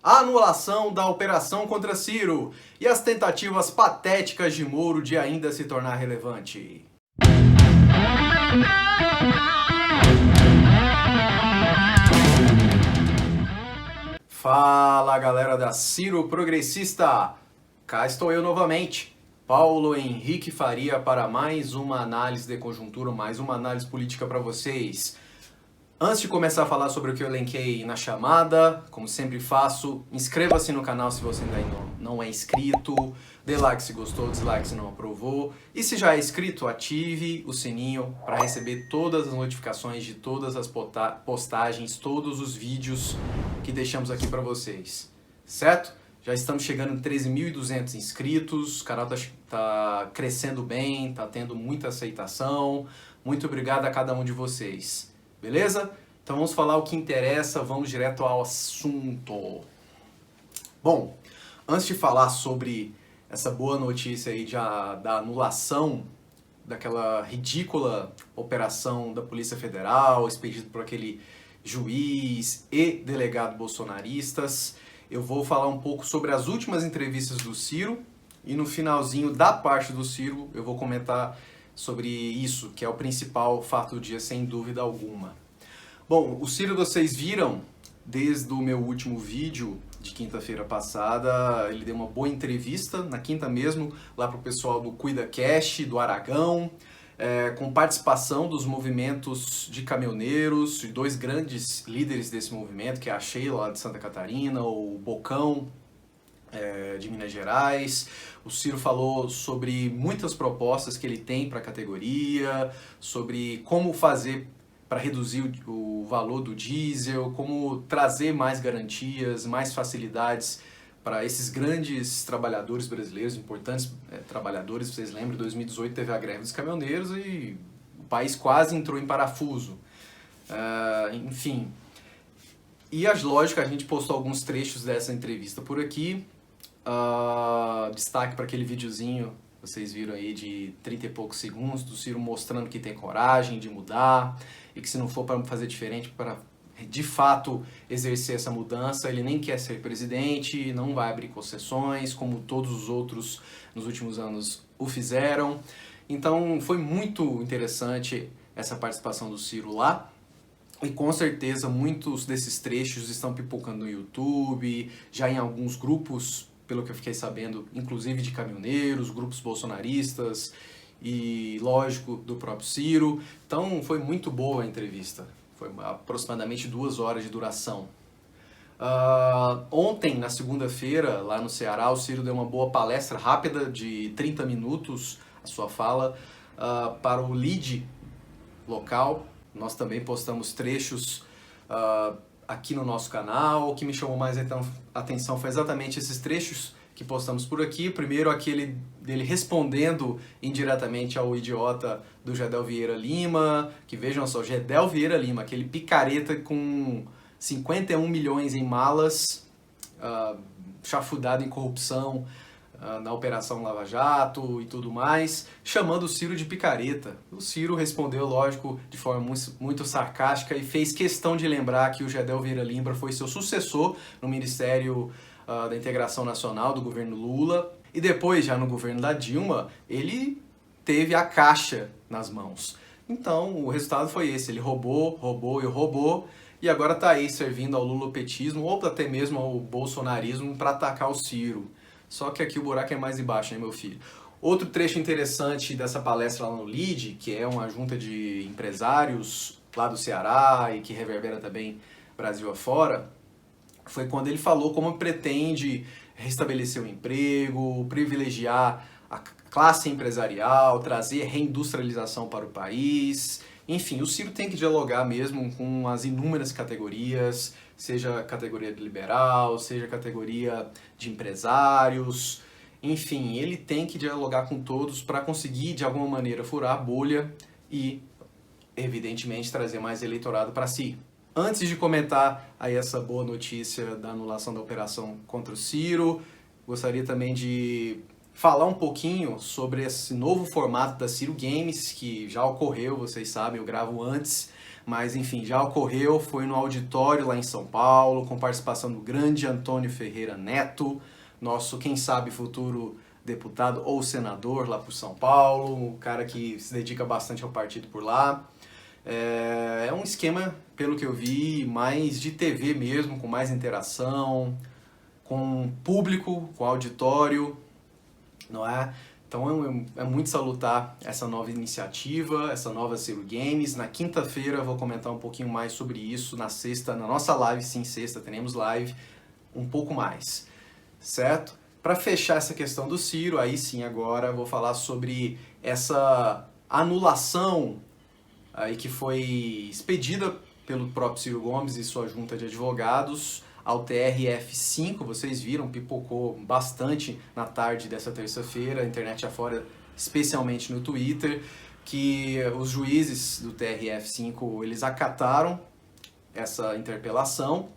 a anulação da operação contra Ciro e as tentativas patéticas de Moro de ainda se tornar relevante. Fala, galera da Ciro Progressista! Cá estou eu novamente, Paulo Henrique Faria, para mais uma análise de conjuntura, mais uma análise política para vocês. Antes de começar a falar sobre o que eu elenquei na chamada, como sempre faço, inscreva-se no canal se você ainda não é inscrito, dê like se gostou, dislike se não aprovou, e se já é inscrito, ative o sininho para receber todas as notificações de todas as postagens, todos os vídeos que deixamos aqui para vocês, certo? Já estamos chegando em 13.200 inscritos, o canal tá crescendo bem, tá tendo muita aceitação, muito obrigado a cada um de vocês. Beleza? Então vamos falar o que interessa, vamos direto ao assunto. Bom, antes de falar sobre essa boa notícia aí da anulação daquela ridícula operação da Polícia Federal, expedida por aquele juiz e delegado bolsonaristas, eu vou falar um pouco sobre as últimas entrevistas do Ciro e no finalzinho da parte do Ciro eu vou comentar sobre isso, que é o principal fato do dia, sem dúvida alguma. Bom, o Ciro vocês viram desde o meu último vídeo de quinta-feira passada, ele deu uma boa entrevista, na quinta mesmo, lá pro pessoal do CuidaCast, do Aragão, com participação dos movimentos de caminhoneiros, de dois grandes líderes desse movimento, que é a Sheila lá de Santa Catarina, o Bocão, de Minas Gerais. O Ciro falou sobre muitas propostas que ele tem para a categoria, sobre como fazer para reduzir o valor do diesel, como trazer mais garantias, mais facilidades para esses grandes trabalhadores brasileiros, importantes trabalhadores. Vocês lembram, em 2018 teve a greve dos caminhoneiros e o país quase entrou em parafuso. Enfim. E lógico, a gente postou alguns trechos dessa entrevista por aqui. Destaque para aquele videozinho, vocês viram aí, de 30 e poucos segundos, do Ciro mostrando que tem coragem de mudar e que se não for para fazer diferente, para de fato exercer essa mudança, ele nem quer ser presidente, não vai abrir concessões, como todos os outros nos últimos anos o fizeram. Então foi muito interessante essa participação do Ciro lá. E com certeza muitos desses trechos estão pipocando no YouTube, já em alguns grupos, pelo que eu fiquei sabendo, inclusive de caminhoneiros, grupos bolsonaristas e, lógico, do próprio Ciro. Então foi muito boa a entrevista, foi aproximadamente 2 horas de duração. Ontem, na segunda-feira, lá no Ceará, o Ciro deu uma boa palestra rápida de 30 minutos, a sua fala, para o lead local. Nós também postamos trechos aqui no nosso canal. O que me chamou mais atenção foi exatamente esses trechos que postamos por aqui. Primeiro, aquele dele respondendo indiretamente ao idiota do Gedel Vieira Lima, que vejam só, Gedel Vieira Lima, aquele picareta com 51 milhões em malas, chafurdado em corrupção, na Operação Lava Jato e tudo mais, chamando o Ciro de picareta. O Ciro respondeu, lógico, de forma muito sarcástica e fez questão de lembrar que o Gedel Vieira Lima foi seu sucessor no Ministério da Integração Nacional do governo Lula, e depois, já no governo da Dilma, ele teve a caixa nas mãos. Então, o resultado foi esse, ele roubou, e agora está aí servindo ao lulopetismo ou até mesmo ao bolsonarismo para atacar o Ciro. Só que aqui o buraco é mais embaixo, né, meu filho? Outro trecho interessante dessa palestra lá no LEAD, que é uma junta de empresários lá do Ceará e que reverbera também Brasil afora, foi quando ele falou como pretende restabelecer o emprego, privilegiar a classe empresarial, trazer reindustrialização para o país. Enfim, o Ciro tem que dialogar mesmo com as inúmeras categorias, seja categoria de liberal, seja categoria de empresários, enfim, ele tem que dialogar com todos para conseguir, de alguma maneira, furar a bolha e, evidentemente, trazer mais eleitorado para si. Antes de comentar aí essa boa notícia da anulação da operação contra o Ciro, gostaria também de falar um pouquinho sobre esse novo formato da Ciro Games, que já ocorreu, vocês sabem, eu gravo antes, mas enfim, já ocorreu, foi no auditório lá em São Paulo, com participação do grande Antônio Ferreira Neto, nosso, quem sabe, futuro deputado ou senador lá por São Paulo, um cara que se dedica bastante ao partido por lá. É um esquema, pelo que eu vi, mais de TV mesmo, com mais interação, com público, com auditório, não é? Então é muito salutar essa nova iniciativa, essa nova Ciro Games. Na quinta-feira eu vou comentar um pouquinho mais sobre isso, na sexta, na nossa live, sim, sexta teremos live, um pouco mais, certo? Para fechar essa questão do Ciro, aí sim agora eu vou falar sobre essa anulação aí que foi expedida pelo próprio Ciro Gomes e sua junta de advogados ao TRF5, vocês viram, pipocou bastante na tarde dessa terça-feira, a internet afora, especialmente no Twitter, que os juízes do TRF5, eles acataram essa interpelação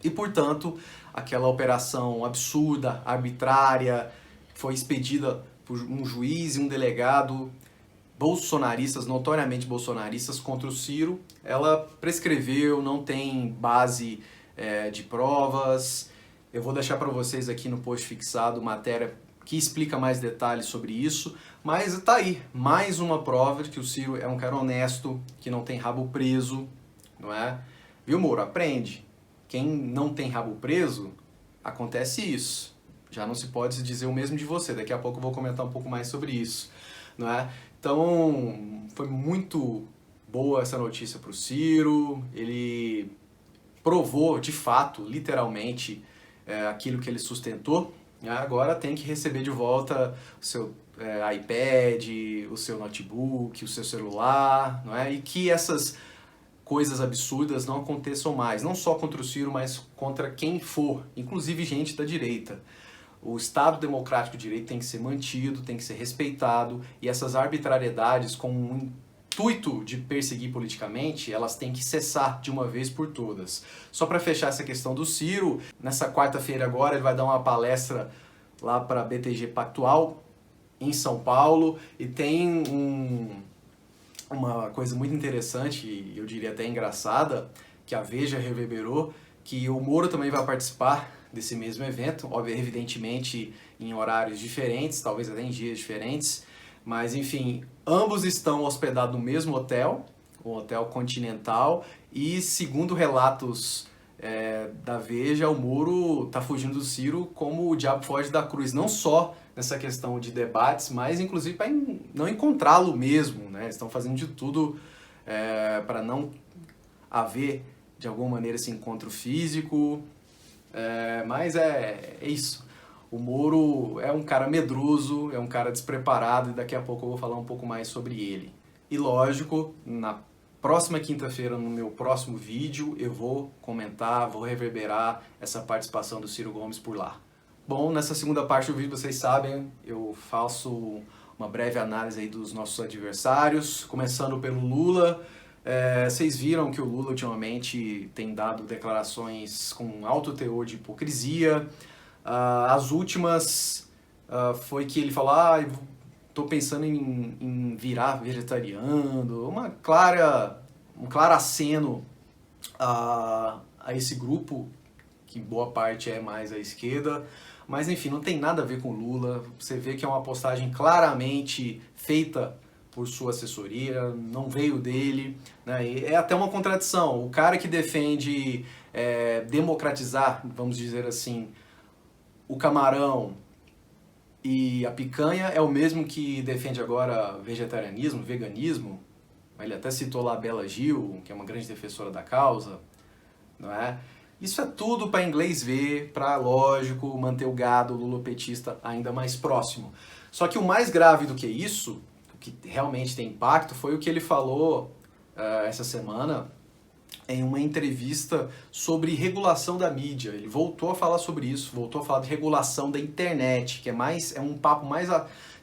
e, portanto, aquela operação absurda, arbitrária, foi expedida por um juiz e um delegado bolsonaristas, notoriamente bolsonaristas, contra o Ciro, ela prescreveu, não tem base de provas. Eu vou deixar para vocês aqui no post fixado matéria que explica mais detalhes sobre isso, mas tá aí, mais uma prova de que o Ciro é um cara honesto, que não tem rabo preso, não é? Viu, Moro? Aprende. Quem não tem rabo preso, acontece isso. Já não se pode dizer o mesmo de você, daqui a pouco eu vou comentar um pouco mais sobre isso, não é? Então, foi muito boa essa notícia para o Ciro, ele provou de fato, literalmente, aquilo que ele sustentou, né? Agora tem que receber de volta o seu iPad, o seu notebook, o seu celular, não é? E que essas coisas absurdas não aconteçam mais, não só contra o Ciro, mas contra quem for, inclusive gente da direita. O Estado Democrático de Direito tem que ser mantido, tem que ser respeitado, e essas arbitrariedades com um intuito de perseguir politicamente, elas têm que cessar de uma vez por todas. Só para fechar essa questão do Ciro, nessa quarta-feira agora ele vai dar uma palestra lá para a BTG Pactual, em São Paulo, e tem uma coisa muito interessante, e eu diria até engraçada, que a Veja reverberou, que o Moro também vai participar desse mesmo evento, evidentemente em horários diferentes, talvez até em dias diferentes, mas enfim, ambos estão hospedados no mesmo hotel, o Hotel Continental, e segundo relatos da Veja, o Moro está fugindo do Ciro como o diabo foge da cruz, não só nessa questão de debates, mas inclusive para não encontrá-lo mesmo, né? Estão fazendo de tudo para não haver de alguma maneira esse encontro físico, mas é isso. O Moro é um cara medroso, é um cara despreparado e daqui a pouco eu vou falar um pouco mais sobre ele. E lógico, na próxima quinta-feira, no meu próximo vídeo, eu vou comentar, vou reverberar essa participação do Ciro Gomes por lá. Bom, nessa segunda parte do vídeo, vocês sabem, eu faço uma breve análise aí dos nossos adversários, começando pelo Lula. Vocês viram que o Lula ultimamente tem dado declarações com alto teor de hipocrisia. As últimas foi que ele falou, estou pensando em virar vegetariano, um claro aceno a esse grupo, que boa parte é mais à esquerda. Mas enfim, não tem nada a ver com o Lula, você vê que é uma postagem claramente feita por sua assessoria, não veio dele, né? E é até uma contradição, o cara que defende democratizar, vamos dizer assim, o camarão e a picanha é o mesmo que defende agora vegetarianismo, veganismo, ele até citou lá a Bela Gil, que é uma grande defensora da causa, não é? Isso é tudo para inglês ver, para, lógico, manter o gado lulopetista ainda mais próximo. Só que o mais grave do que isso, o que realmente tem impacto, foi o que ele falou essa semana em uma entrevista sobre regulação da mídia. Ele voltou a falar sobre isso, voltou a falar de regulação da internet, que é um papo mais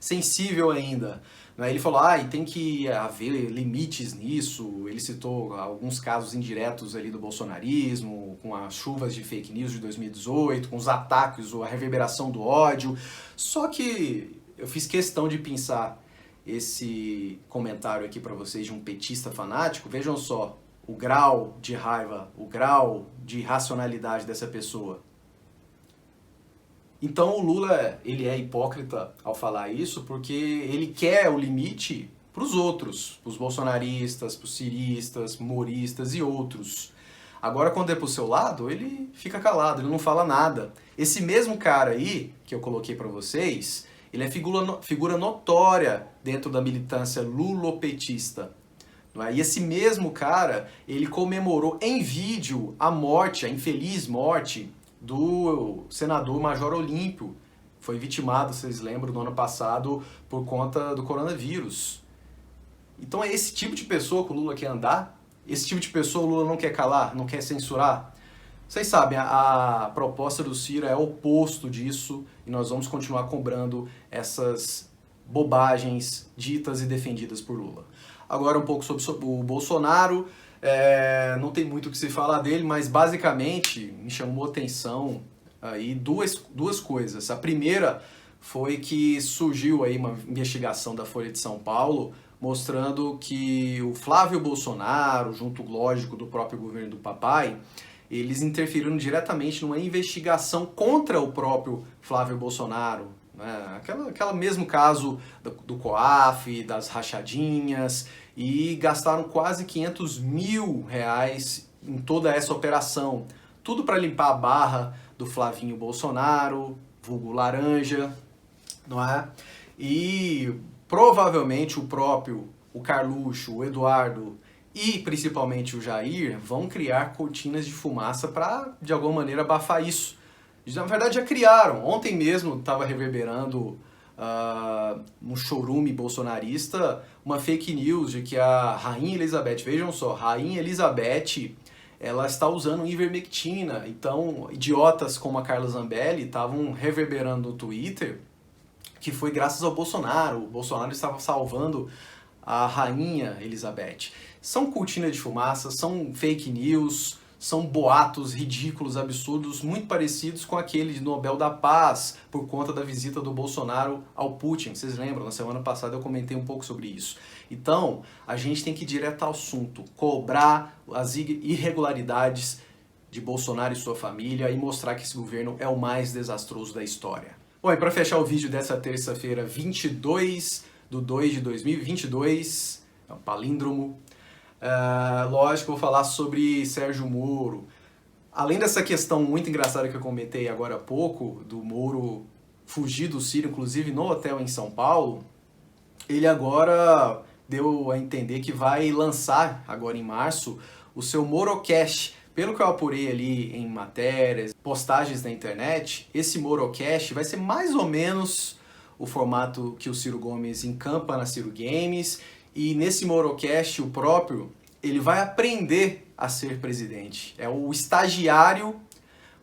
sensível ainda. Ele falou, e tem que haver limites nisso. Ele citou alguns casos indiretos ali do bolsonarismo, com as chuvas de fake news de 2018, com os ataques, a reverberação do ódio. Só que eu fiz questão de pensar esse comentário aqui para vocês de um petista fanático. Vejam só, o grau de raiva, o grau de racionalidade dessa pessoa. Então o Lula, ele é hipócrita ao falar isso, porque ele quer o limite para os outros, para os bolsonaristas, para os ciristas, moristas e outros. Agora, quando é pro seu lado, ele fica calado, ele não fala nada. Esse mesmo cara aí, que eu coloquei para vocês, ele é figura notória dentro da militância lulopetista. Não é? E esse mesmo cara, ele comemorou em vídeo a morte, a infeliz morte do senador Major Olímpio. Foi vitimado, vocês lembram, no ano passado por conta do coronavírus. Então é esse tipo de pessoa que o Lula quer andar? Esse tipo de pessoa o Lula não quer calar, não quer censurar? Vocês sabem, a proposta do Ciro é o oposto disso e nós vamos continuar cobrando essas bobagens ditas e defendidas por Lula. Agora um pouco sobre o Bolsonaro, não tem muito o que se falar dele, mas basicamente me chamou a atenção aí duas coisas. A primeira foi que surgiu aí uma investigação da Folha de São Paulo mostrando que o Flávio Bolsonaro, junto, lógico, do próprio governo do papai, eles interferiram diretamente numa investigação contra o próprio Flávio Bolsonaro. Né? Aquele mesmo caso do COAF, das rachadinhas, e gastaram quase 500 mil reais em toda essa operação. Tudo para limpar a barra do Flavinho Bolsonaro, vulgo Laranja, não é? E provavelmente o Carluxo, o Eduardo e principalmente o Jair vão criar cortinas de fumaça para, de alguma maneira, abafar isso. Na verdade, já criaram. Ontem mesmo estava reverberando no chorume bolsonarista uma fake news de que a Rainha Elizabeth, vejam só, Rainha Elizabeth, ela está usando ivermectina. Então, idiotas como a Carla Zambelli estavam reverberando no Twitter que foi graças ao Bolsonaro. O Bolsonaro estava salvando a Rainha Elizabeth. São cortinas de fumaça, são fake news, são boatos ridículos, absurdos, muito parecidos com aquele de Nobel da Paz, por conta da visita do Bolsonaro ao Putin. Vocês lembram? Na semana passada eu comentei um pouco sobre isso. Então, a gente tem que ir direto ao assunto, cobrar as irregularidades de Bolsonaro e sua família e mostrar que esse governo é o mais desastroso da história. Bom, e para fechar o vídeo dessa terça-feira, 22/2/2022, é um palíndromo, lógico, vou falar sobre Sérgio Moro. Além dessa questão muito engraçada que eu comentei agora há pouco, do Moro fugir do Ciro, inclusive no hotel em São Paulo, ele agora deu a entender que vai lançar, agora em março, o seu Morocast. Pelo que eu apurei ali em matérias, postagens na internet, esse Morocast vai ser mais ou menos o formato que o Ciro Gomes encampa na Ciro Games, e nesse Morocast o próprio, ele vai aprender a ser presidente. É o estagiário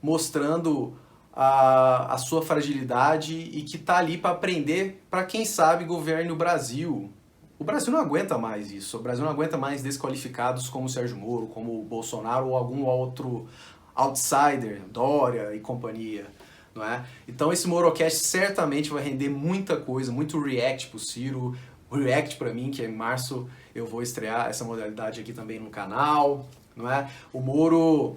mostrando a sua fragilidade e que está ali para aprender, para quem sabe governe o Brasil. O Brasil não aguenta mais isso. O Brasil não aguenta mais desqualificados como o Sérgio Moro, como o Bolsonaro ou algum outro outsider, Dória e companhia, não é? Então esse Morocast certamente vai render muita coisa, muito react pro Ciro, react para mim, que em março eu vou estrear essa modalidade aqui também no canal, não é? O Moro,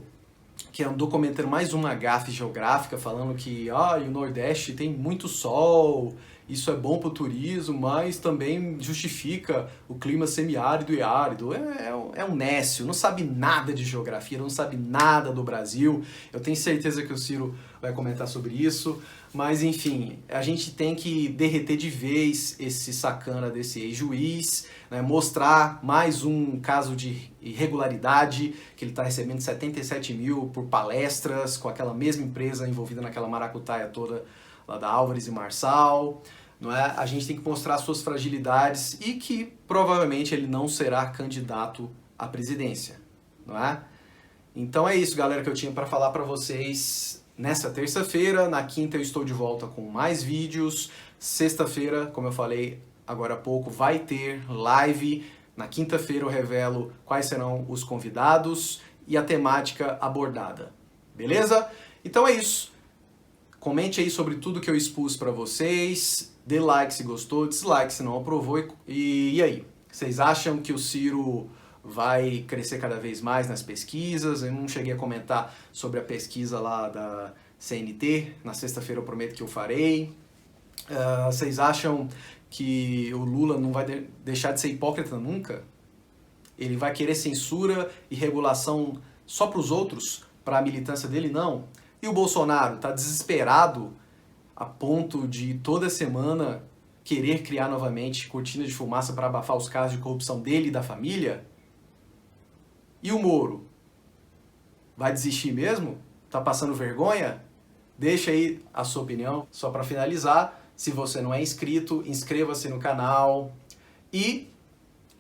que andou comentando mais uma gafe geográfica, falando que o Nordeste tem muito sol, isso é bom para o turismo, mas também justifica o clima semiárido e árido. É um nécio, não sabe nada de geografia, não sabe nada do Brasil. Eu tenho certeza que o Ciro vai comentar sobre isso, mas enfim, a gente tem que derreter de vez esse sacana desse ex-juiz, né, mostrar mais um caso de irregularidade, que ele está recebendo 77 mil por palestras com aquela mesma empresa envolvida naquela maracutaia toda lá da Álvares e Marçal, não é? A gente tem que mostrar suas fragilidades e que provavelmente ele não será candidato à presidência, não é? Então é isso, galera, que eu tinha para falar para vocês nessa terça-feira. Na quinta eu estou de volta com mais vídeos. Sexta-feira, como eu falei agora há pouco, vai ter live. Na quinta-feira eu revelo quais serão os convidados e a temática abordada. Beleza? Então é isso. Comente aí sobre tudo que eu expus para vocês, dê like se gostou, dislike se não aprovou, e aí? Vocês acham que o Ciro vai crescer cada vez mais nas pesquisas. Eu não cheguei a comentar sobre a pesquisa lá da CNT, na sexta-feira eu prometo que eu farei. Vocês acham que o Lula não vai deixar de ser hipócrita nunca? Ele vai querer censura e regulação só para os outros, para a militância dele? Não. E o Bolsonaro está desesperado a ponto de toda semana querer criar novamente cortina de fumaça para abafar os casos de corrupção dele e da família? E o Moro? Vai desistir mesmo? Tá passando vergonha? Deixa aí a sua opinião. Só para finalizar, se você não é inscrito, inscreva-se no canal e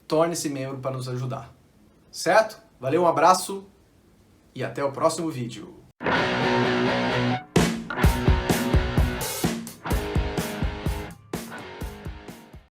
torne-se membro para nos ajudar. Certo? Valeu, um abraço e até o próximo vídeo.